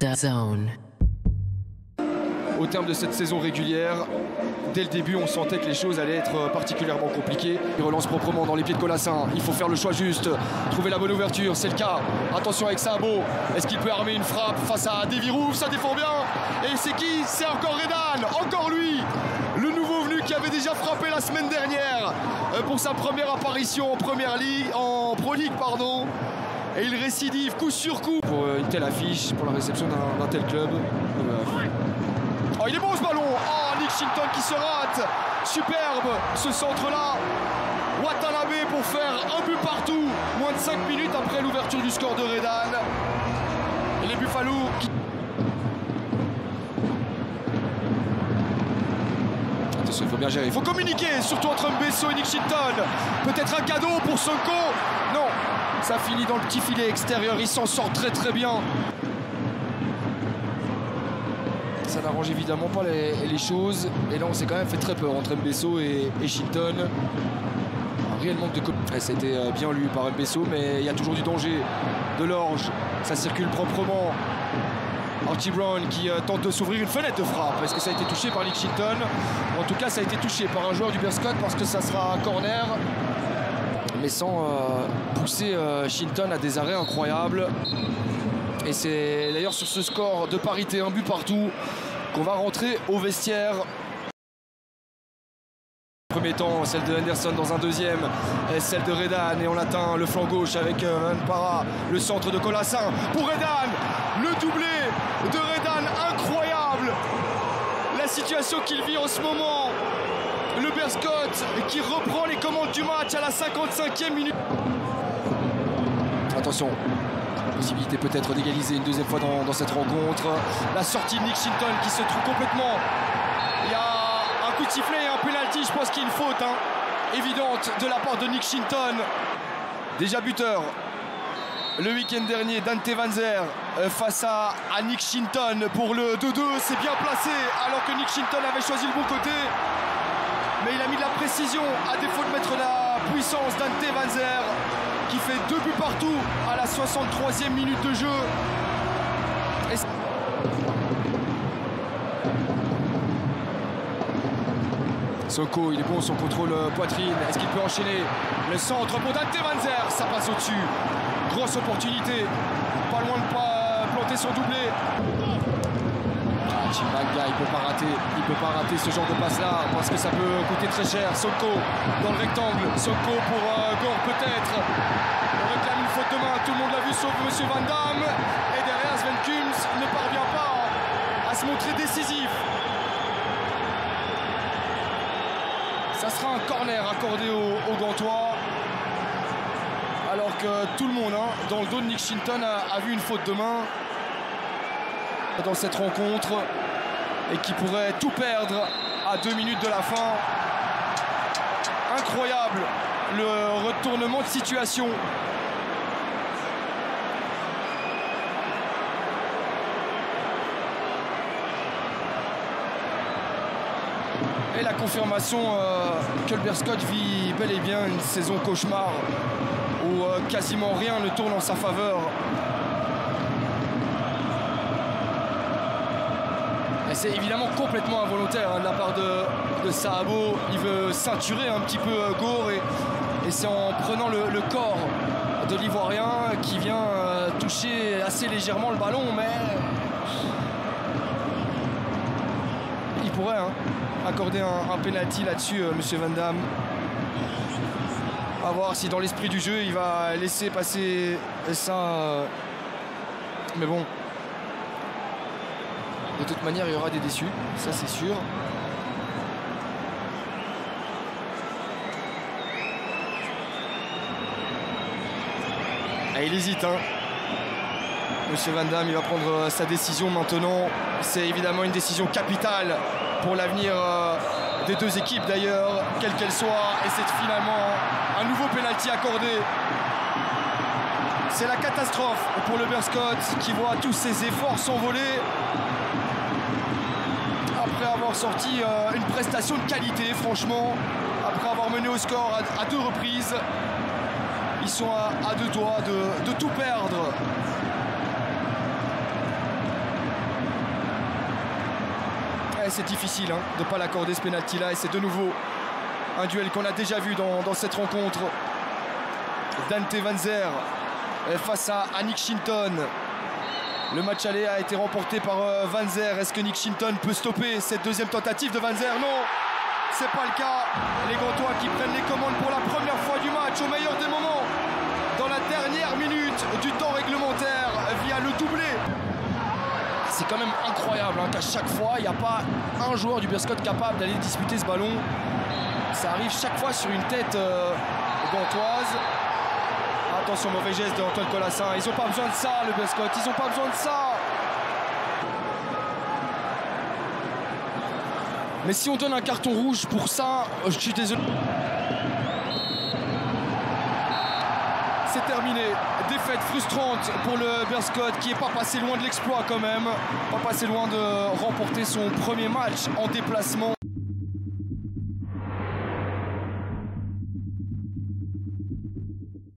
DAZN. Au terme de cette saison régulière, dès le début, on sentait que les choses allaient être particulièrement compliquées. Il relance proprement dans les pieds de Colassin. Il faut faire le choix juste, trouver la bonne ouverture. C'est le cas. Attention avec Sabo. Est-ce qu'il peut armer une frappe face à Devirouf? Ça défend bien. Et c'est qui? C'est encore Redan. Encore lui. Le nouveau venu qui avait déjà frappé la semaine dernière pour sa première apparition en Première Ligue, en Pro League, pardon. Et il récidive coup sur coup pour une telle affiche, pour la réception d'un tel club. Oh, il est bon ce ballon. Oh, Nick Shinton qui se rate. Superbe ce centre-là. Watanabe pour faire un but partout. Moins de 5 minutes après l'ouverture du score de Redan. Et les Buffalo qui... Attention, il faut bien gérer. Il faut communiquer, surtout entre Mbesso et Nick Shinton. Peut-être un cadeau pour Sonko. Non, ça finit dans le petit filet extérieur. Il s'en sort très très bien. Ça n'arrange évidemment pas les choses. Et là, on s'est quand même fait très peur entre Mbesso et Shinton. Un réel manque de c'était bien lu par Mbesso, mais il y a toujours du danger. De l'orge, ça circule proprement. Archie Brown qui tente de s'ouvrir une fenêtre de frappe. Est-ce que ça a été touché par Nick Shinton? En tout cas, ça a été touché par un joueur du Bearscott parce que ça sera un corner. Mais sans pousser Shinton à des arrêts incroyables. Et c'est d'ailleurs sur ce score de parité, un but partout, qu'on va rentrer au vestiaire. Premier temps, celle de Henderson dans un deuxième, et celle de Redan, et on atteint le flanc gauche avec Para, le centre de Colassin pour Redan, le doublé de Redan, incroyable la situation qu'il vit en ce moment. Le Bearscott qui reprend les commandes du match à la 55e minute. Attention. Possibilité peut-être d'égaliser une deuxième fois dans cette rencontre. La sortie de Nick Shinton qui se trouve complètement. Il y a un coup de sifflet et un penalty. Je pense qu'il y a une faute évidente de la part de Nick Shinton. Déjà buteur le week-end dernier, Dante Vanzer face à Nick Shinton pour le 2-2. C'est bien placé alors que Nick Shinton avait choisi le bon côté. Mais il a mis de la précision à défaut de mettre la puissance. Dante Vanzer qui fait 2 buts partout à la 63e minute de jeu. Et Sonko, il est bon son contrôle poitrine. Est-ce qu'il peut enchaîner le centre pour Dante Vanzer? Ça passe au-dessus. Grosse opportunité. Pas loin de pas planter son doublé. Chimanga, il peut pas rater ce genre de passe là parce que ça peut coûter très cher. Sonko dans le rectangle, Sonko pour Gore peut-être. On réclame une faute de main, tout le monde l'a vu sauf M. Van Damme. Et derrière Sven Kums ne parvient pas à se montrer décisif. Ça sera un corner accordé aux Gantois. Alors que tout le monde dans le dos de Nick Shinton a vu une faute de main dans cette rencontre et qui pourrait tout perdre à 2 minutes de la fin. Incroyable le retournement de situation. Et la confirmation que le Bearscott vit bel et bien une saison cauchemar où quasiment rien ne tourne en sa faveur. Et c'est évidemment complètement involontaire de la part de Sabo. Il veut ceinturer un petit peu Gore et c'est en prenant le corps de l'Ivoirien qui vient toucher assez légèrement le ballon, mais il pourrait accorder un penalty là-dessus, monsieur Van Damme. À voir si dans l'esprit du jeu il va laisser passer ça. Mais bon. De toute manière, il y aura des déçus, ça c'est sûr. Et il hésite. Monsieur Van Damme, il va prendre sa décision maintenant. C'est évidemment une décision capitale pour l'avenir des deux équipes d'ailleurs, quelle qu'elle soit. Et c'est finalement un nouveau penalty accordé. C'est la catastrophe pour le Bearscott qui voit tous ses efforts s'envoler. Après avoir sorti une prestation de qualité, franchement, après avoir mené au score à 2 reprises, ils sont à 2 doigts de tout perdre. c'est difficile de ne pas l'accorder ce pénalty-là. Et c'est de nouveau un duel qu'on a déjà vu dans cette rencontre. Dante Van Zer face à Nick Shinton. Le match aller a été remporté par Van Zer. Est-ce que Nick Shinton peut stopper cette deuxième tentative de Van Zer? Non, c'est pas le cas. Les Gantois qui prennent les commandes pour la première fois du match au meilleur des moments, dans la dernière minute du temps réglementaire via le doublé. C'est quand même incroyable qu'à chaque fois, il n'y a pas un joueur du Beerschot capable d'aller disputer ce ballon. Ça arrive chaque fois sur une tête gantoise. Attention, mauvais geste d'Antoine Colassin. Ils n'ont pas besoin de ça, le Beerschot. Ils n'ont pas besoin de ça. Mais si on donne un carton rouge pour ça, je suis désolé. C'est terminé. Défaite frustrante pour le Beerschot qui n'est pas passé loin de l'exploit quand même. Pas passé loin de remporter son premier match en déplacement.